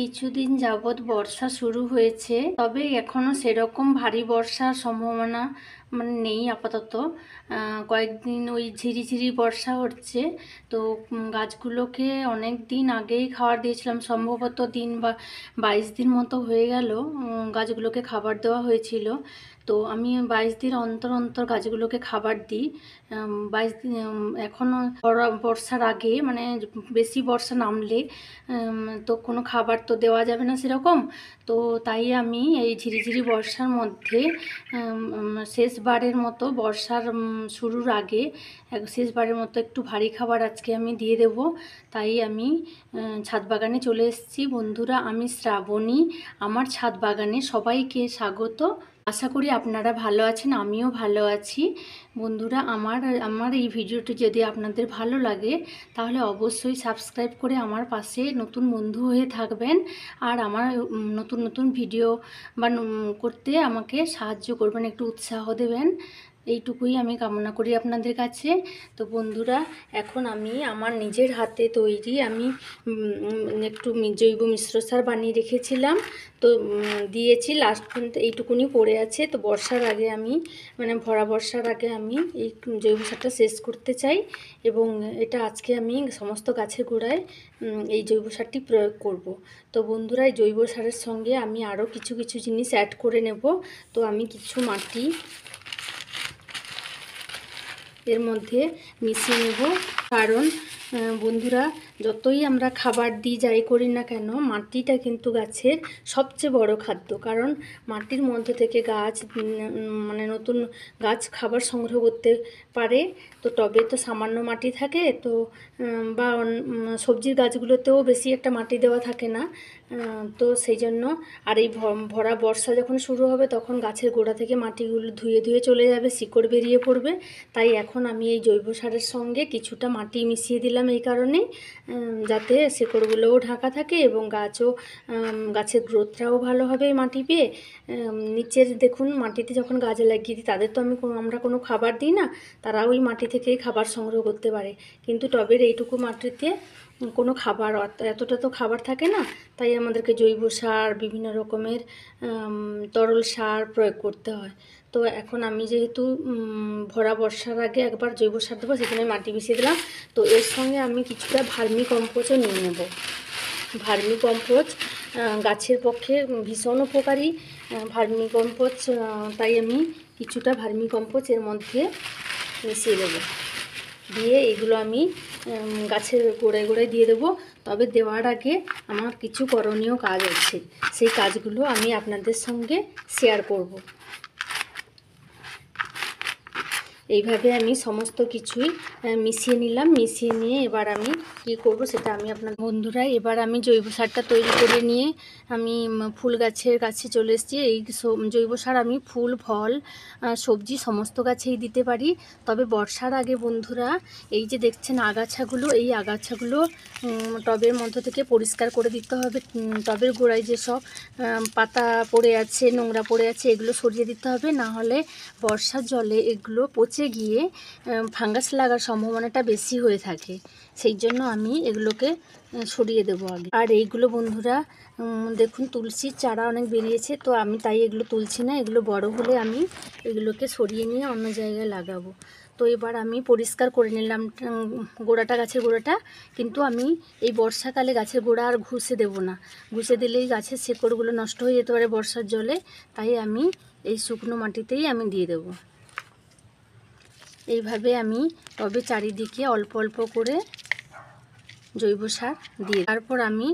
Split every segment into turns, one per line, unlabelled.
কিছুদিন যাবৎ বর্ষা শুরু হয়েছে, তবে এখনো সেরকম ভারী বর্ষার সম্ভাবনা নেই আপাতত। কয়েকদিন ওই ঝিরিঝিরি বর্ষা হচ্ছে। তো গাছগুলোকে অনেক দিন আগেই খাবার দিয়েছিলাম, সম্ভবত 22 দিন মতো হয়ে গেল গাছগুলোকে খাবার দেওয়া হয়েছিল। তো আমি 22 দিন অন্তর অন্তর গাছগুলোকে খাবার দিই। 22 দিন এখনও বর্ষার আগে বেশি বর্ষা নামলে তো কোনো খাবার তো দেওয়া যাবে না সেরকম। তো তাই আমি এই ঝিরিঝিরি বর্ষার মধ্যে শেষবারের মতো বর্ষার শুরুর আগে শেষবারের মতো একটু ভারী খাবার আজকে আমি দিয়ে দেব। তাই আমি ছাদ বাগানে চলে এসেছি। বন্ধুরা, আমি শ্রাবণী, আমার ছাদ বাগানে সবাইকে স্বাগত। আশা করি আপনারা ভালো আছেন, আমিও ভালো আছি। বন্ধুরা, আমার এই ভিডিওটি যদি আপনাদের ভালো লাগে তাহলে অবশ্যই সাবস্ক্রাইব করে আমার পাশে নতুন বন্ধু হয়ে থাকবেন। আর আমার নতুন নতুন ভিডিও করতে আমাকে সাহায্য করবেন, একটু উৎসাহ দেবেন, এইটুকুই আমি কামনা করি আপনাদের কাছে। তো বন্ধুরা, এখন আমি আমার নিজের হাতে তৈরি আমি একটু জৈব মিশ্র সার বানিয়ে রেখেছিলাম, তো দিয়েছি। লাস্ট পর্যন্ত এইটুকুনি পড়ে আছে। তো বর্ষার আগে আমি ভরা বর্ষার আগে আমি এই জৈব সারটা শেষ করতে চাই, এবং এটা আজকে আমি সমস্ত গাছের গোড়ায় এই জৈব সারটি প্রয়োগ করব। তো বন্ধুরা, এই জৈব সারের সঙ্গে আমি আরও কিছু কিছু জিনিস অ্যাড করে নেব। তো আমি কিছু মাটি এর মধ্যে মিশিয়ে নেব, কারণ বন্ধুরা, যতই আমরা খাবার দিই যাই করি না কেন, মাটিটা কিন্তু গাছের সবচেয়ে বড় খাদ্য। কারণ মাটির মধ্যে থেকে গাছ নতুন গাছ খাবার সংগ্রহ করতে পারে। তো টবে তো সামান্য মাটি থাকে, তো বা সবজির গাছগুলোতেও বেশি একটা মাটি দেওয়া থাকে না। তো সেই জন্য আর এই ভরা বর্ষা যখন শুরু হবে তখন গাছের গোড়া থেকে মাটিগুলো ধুয়ে ধুয়ে চলে যাবে, শিকড় বেরিয়ে পড়বে। তাই এখন আমি এই জৈব সারের সঙ্গে কিছুটা মাটি মিশিয়ে দিলাম, এই কারণেই যাতে শিকড়গুলোও ঢাকা থাকে এবং গাছের গ্রোথটাও ভালো হবে মাটি পেয়ে। নিচের দেখুন, মাটিতে যখন গাছ লাগিয়ে দিই তাদের তো আমরা কোনো খাবার দিই না, তারা ওই মাটি থেকেই খাবার সংগ্রহ করতে পারে। কিন্তু টবের এইটুকু মাটিতে কোনো খাবার এতটা তো খাবার থাকে না, তাই আমাদেরকে জৈব সার, বিভিন্ন রকমের তরল সার প্রয়োগ করতে হয়। তো এখন আমি যেহেতু ভরা বর্ষার আগে একবার জৈব সার দেবো, সেখানে মাটি মিশিয়ে দিলাম। তো এর সঙ্গে আমি কিছুটা ভার্মি কম্পোস্টও নিয়ে নেব। ভার্মি কম্পোস্ট গাছের পক্ষে ভীষণ উপকারী ভার্মি কম্পোস্ট, তাই আমি কিছুটা ভার্মি কম্পোস্ট এর মধ্যে মিশিয়ে দেবো। দিয়ে এগুলো আমি গাছের গোড়ায় গোড়ায় দিয়ে দেবো। তবে দেওয়ার আগে আমার কিছু করণীয় কাজ আছে, সেই কাজগুলো আমি আপনাদের সঙ্গে শেয়ার করব। এইভাবে আমি সমস্ত কিছুই মিশিয়ে নিলাম। মিশিয়ে নিয়ে এবার আমি কী করব সেটা আমি বন্ধুরা, এবার আমি জৈব সারটা তৈরি করে নিয়ে আমি ফুল গাছের কাছে চলে এসেছি। এই জৈব সার আমি ফুল, ফল, সবজি সমস্ত গাছেই দিতে পারি। তবে বর্ষার আগে বন্ধুরা, এই যে দেখছেন আগাছাগুলো, এই আগাছাগুলো টবের মধ্য থেকে পরিষ্কার করে দিতে হবে। টবের গোড়ায় যেসব পাতা পড়ে আছে, নোংরা পড়ে আছে, এগুলো সরিয়ে দিতে হবে। না হলে বর্ষার জলে এগুলো পচে গিয়ে ফাঙ্গাস লাগার সম্ভাবনাটা বেশি হয়ে থাকে। সেই জন্য আমি এগুলোকে সরিয়ে দেবো আগে। আর এইগুলো বন্ধুরা, দেখুন তুলসীর চারা অনেক বেরিয়েছে, তো আমি তাই এগুলো তুলছি না। এগুলো বড় হলে আমি এগুলোকে সরিয়ে নিয়ে অন্য জায়গায় লাগাবো। তো এবার আমি পরিষ্কার করে নিলাম গাছের গোড়াটা। কিন্তু আমি এই বর্ষাকালে গাছের গোড়া আর ঘুষে দেবো না। ঘুষে দিলেই গাছের শেকড়গুলো নষ্ট হয়ে যেতে পারে বর্ষার জলে। তাই আমি এই শুকনো মাটিতেই আমি দিয়ে দেবো। এইভাবে আমি টবে চারিদিকে অল্প অল্প করে জৈব সার দিয়ে, তারপর আমি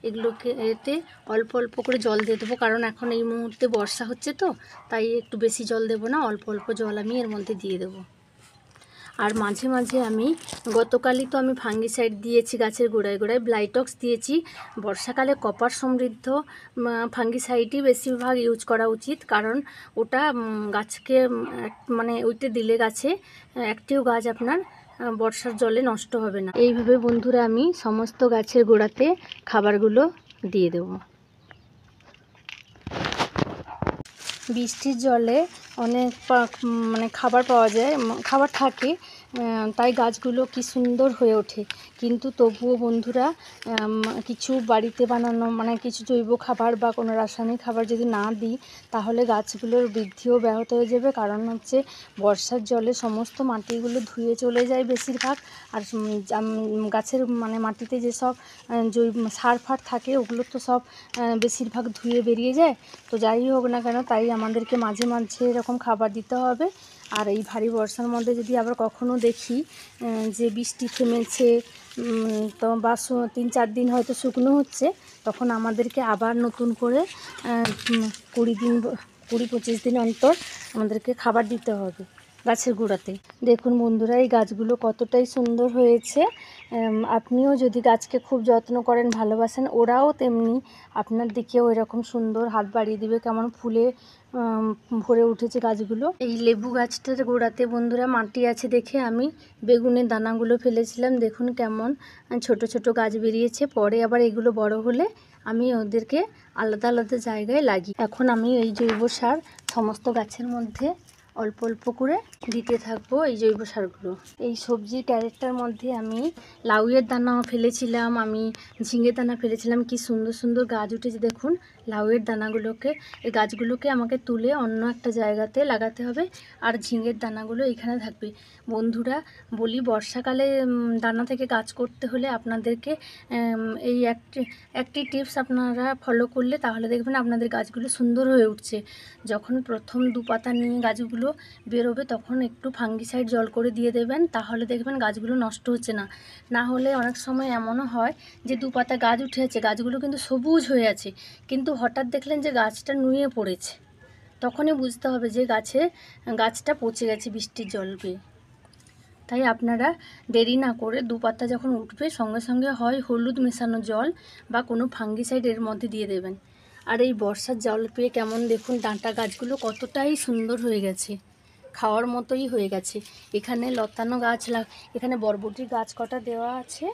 এগুলোকে এতে অল্প অল্প করে জল দিয়ে দেবো। কারণ এখন এই মুহূর্তে বর্ষা হচ্ছে, তো তাই একটু বেশি জল দেবো না, অল্প অল্প জল আমি এর মধ্যে দিয়ে দেবো। আর মাঝে মাঝে আমি গতকালই তো আমি ফাঙ্গিসাইড দিয়েছি গাছের গোড়ায় গোড়ায়, ব্লাইটক্স দিয়েছি। বর্ষাকালে কপার সমৃদ্ধ ফাঙ্গিসাইডই বেশিরভাগ ইউজ করা উচিত, কারণ ওটা গাছকে ওইটা দিলে গাছে একটিও গাছ আপনার বর্ষার জলে নষ্ট হবে না। এইভাবে বন্ধুরা আমি সমস্ত গাছের গোড়াতে খাবারগুলো দিয়ে দেবো। বৃষ্টির জলে অনেক খাবার পাওয়া যায়, খাবার থাকে, তাই গাছগুলো কি সুন্দর হয়ে ওঠে। কিন্তু তবুও বন্ধুরা কিছু বাড়িতে বানানো মানে কিছু জৈব খাবার বা কোনো রাসায়নিক খাবার যদি না দিই তাহলে গাছগুলোর বৃদ্ধিও ব্যাহত হয়ে যাবে। কারণ হচ্ছে বর্ষার জলে সমস্ত মাটিগুলো ধুয়ে চলে যায় বেশিরভাগ। আর গাছের মানে মাটিতে যেসব জৈব সার ফার থাকে ওগুলো তো সব বেশিরভাগ ধুয়ে বেরিয়ে যায়। তো যাই হোক না কেন, তাই আমাদেরকে মাঝে মাঝে এরকম খাবার দিতে হবে। আর এই ভারী বর্ষার মধ্যে যদি আবার কখনো দেখি যে বৃষ্টি থেমেছে তো বা 3-4 দিন হয়তো শুকনো হচ্ছে, তখন আমাদেরকে আবার নতুন করে 20-25 দিন অন্তর আমাদেরকে খাবার দিতে হবে গাছের গোড়াতে। দেখুন বন্ধুরা, এই গাছগুলো কতটাই সুন্দর হয়েছে। আপনিও যদি গাছকে খুব যত্ন করেন, ভালোবাসেন, ওরাও তেমনি আপনার দিকেও এরকম সুন্দর হাত বাড়িয়ে দিবে। কেমন ফুলে ভরে উঠেছে গাছগুলো। এই লেবু গাছটার গোড়াতে বন্ধুরা মাটি আছে দেখে আমি বেগুনের দানাগুলো ফেলেছিলাম। দেখুন কেমন ছোট ছোট গাছ বেরিয়েছে। পরে আবার এগুলো বড় হলে আমি ওদেরকে আলাদা আলাদা জায়গায় লাগি। এখন আমি এই জৈব সার সমস্ত গাছের মধ্যে অল্প অল্প করে দিতে থাকবো এই জৈব সারগুলো। এই সবজি ক্যারেটটার মধ্যে আমি লাউয়ের দানাও ফেলেছিলাম, আমি ঝিঙে দানা ফেলেছিলাম। কি সুন্দর সুন্দর গাছ উঠেছে দেখুন। লাউয়ের দানাগুলোকে, এই গাছগুলোকে আমাকে তুলে অন্য একটা জায়গাতে লাগাতে হবে, আর ঝিঙের দানাগুলো এখানে থাকবে। বন্ধুরা বলি, বর্ষাকালে দানা থেকে গাছ করতে হলে আপনাদেরকে এই একটি টিপস আপনারা ফলো করলে তাহলে দেখবেন আপনাদের গাছগুলো সুন্দর হয়ে উঠছে। যখন প্রথম 2 পাতা নিয়ে গাছগুলো বেরোবে তখন একটু ফাঙ্গিসাইড জল করে দিয়ে দেবেন, তাহলে দেখবেন গাছগুলো নষ্ট হচ্ছে না। না হলে অনেক সময় এমনও হয় যে 2 পাতা গাছ উঠে আছে, গাছগুলো কিন্তু সবুজ হয়ে আছে, কিন্তু হঠাৎ দেখলেন যে গাছটা নুয়ে পড়েছে, তখনই বুঝতে হবে যে গাছটা পচে গেছে বৃষ্টির জল পেয়ে। তাই আপনারা দেরি না করে 2 পাতা যখন উঠবে সঙ্গে সঙ্গে হয় হলুদ মেশানো জল বা কোনো ফাঙ্গিসাইড এর মধ্যে দিয়ে দেবেন। আর এই বর্ষার জল পেয়ে কেমন দেখুন ডাঁটা গাছগুলো কতটাই সুন্দর হয়ে গেছে, খাওয়ার মতোই হয়ে গেছে। এখানে লতানো গাছ এখানে বরবটির গাছ কটা দেওয়া আছে,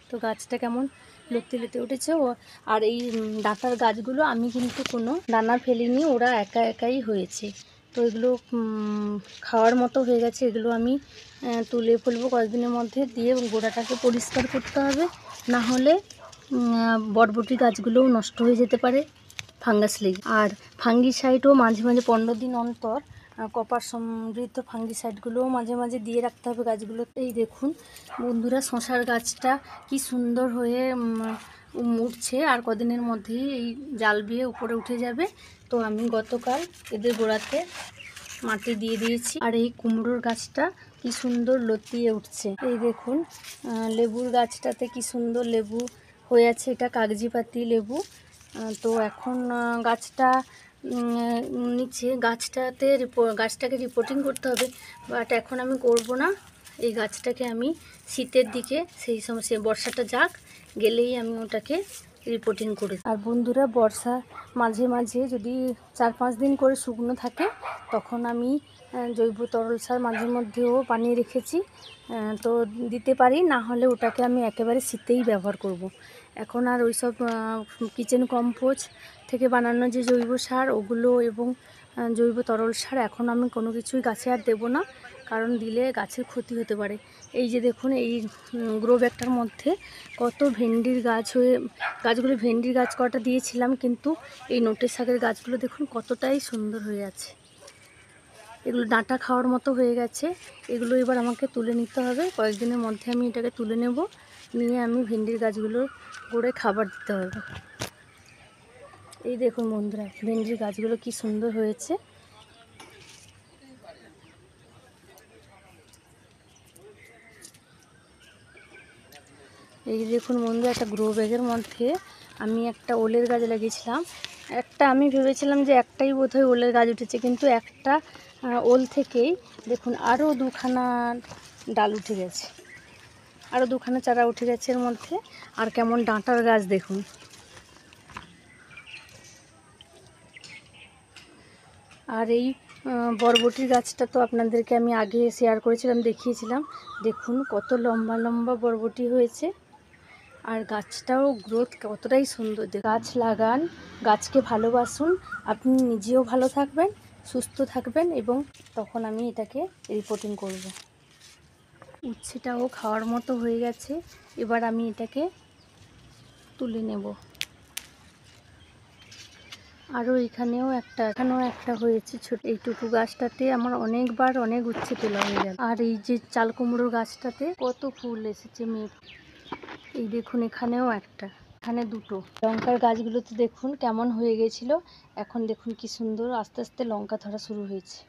তো গাছটা কেমন লুতে লুতে উঠেছে। আর এই ডাঁটার গাছগুলো আমি কিন্তু কোনো দানা ফেলিনি, ওরা একা একাই হয়েছে। তো এগুলো খাওয়ার মতো হয়ে গেছে। এগুলো আমি তুলে ফেলবো কয়েকদিনের মধ্যে, দিয়ে গোড়াটাকে পরিষ্কার করতে হবে, না হলে বরবটি গাছগুলোও নষ্ট হয়ে যেতে পারে ফাঙ্গাস লেগে। আর ফাঙ্গিসাইডও মাঝে মাঝে 15 দিন অন্তর কপার সমৃদ্ধ ফাঙ্গিসাইডগুলোও মাঝে মাঝে দিয়ে রাখতে হবে গাছগুলোতে। এই দেখুন বন্ধুরা, শশার গাছটা কি সুন্দর হয়ে উঠছে, আর কদিনের মধ্যেই এই জাল বিয়ে উপরে উঠে যাবে। তো আমি গতকাল এদের গোড়াতে মাটি দিয়ে দিয়েছি। আর এই কুমড়োর গাছটা কি সুন্দর লতিয়ে উঠছে। এই দেখুন লেবুর গাছটাতে কি সুন্দর লেবু হয়ে আছে, এটা কাগজিপাতি লেবু। তো এখন গাছটা নিচে গাছটাকে রিপোর্টিং করতে হবে, বাট এখন আমি করব না। এই গাছটাকে আমি শীতের দিকে, সেই সময় বর্ষাটা যাক গেলেই আমি ওটাকে রিপোর্টিং করে। আর বন্ধুরা, বর্ষা মাঝে মাঝে যদি 4-5 দিন করে শুকনো থাকে তখন আমি জৈব তরল সার মাঝে মধ্যেও বানিয়ে রেখেছি, তো দিতে পারি। না হলে ওটাকে আমি একেবারে শীতেই ব্যবহার করব। এখন আর ওই সব কিচেন কম্পোস্ট থেকে বানানো যে জৈব সার ওগুলো এবং জৈব তরল সার এখন আমি কোনো কিছুই গাছে আর দেবো না, কারণ দিলে গাছের ক্ষতি হতে পারে। এই যে দেখুন, এই গ্রো ব্যাগটার মধ্যে কত ভেন্ডির গাছগুলো ভেন্ডির গাছ কটা দিয়েছিলাম, কিন্তু এই নোটের শাকের গাছগুলো দেখুন কতটাই সুন্দর হয়ে আছে। এগুলো ডাঁটা খাওয়ার মতো হয়ে গেছে। এগুলো এবার আমাকে তুলে নিতে হবে, কয়েকদিনের মধ্যে আমি এটাকে তুলে নেব, নিয়ে আমি ভেন্ডির গাছগুলো করে খাবার দিতে হবে। এই দেখুন বন্ধুরা, ভেন্ডির গাছগুলো কি সুন্দর হয়েছে। এই দেখুন বন্ধুরা, একটা গ্রো ব্যাগের মধ্যে আমি একটা ওলের গাছ লাগিয়েছিলাম। আমি ভেবেছিলাম যে একটাই বোধহয় ওলের গাছ উঠেছে, কিন্তু একটা ওল থেকেই দেখুন আরও 2খানা ডাল উঠে গেছে, আরও 2খানা চারা উঠে গেছে এর মধ্যে। আর কেমন ডাঁটার গাছ দেখুন। আর এই বরবটির গাছটা তো আপনাদেরকে আমি আগে শেয়ার করেছিলাম, দেখিয়েছিলাম। দেখুন কত লম্বা লম্বা বরবটি হয়েছে, আর গাছটাও গ্রোথ কতটাই সুন্দর। গাছ লাগান, গাছকে ভালোবাসুন, আপনি নিজেও ভালো থাকবেন, সুস্থ থাকবেন, এবং তখন আমি এটাকে রিপোর্টিং করব। উচ্ছেটাও খাওয়ার মতো হয়ে গেছে। এবার আমি এটাকে তুলে নেব। আরও এখানেও একটা হয়েছে ছোট। এইটুকু গাছটাতে আমার অনেকবার অনেক উচ্ছে তোলা হয়ে গেল। আর এই যে চাল কুমড়োর গাছটাতে কত ফুল এসেছে এই দেখুন, এখানেও একটা, এখানে দুটো। লঙ্কার গাছগুলোতে দেখুন কেমন হয়ে গেছিল, এখন দেখুন কি সুন্দর আস্তে আস্তে লঙ্কা ধরা শুরু হয়েছে।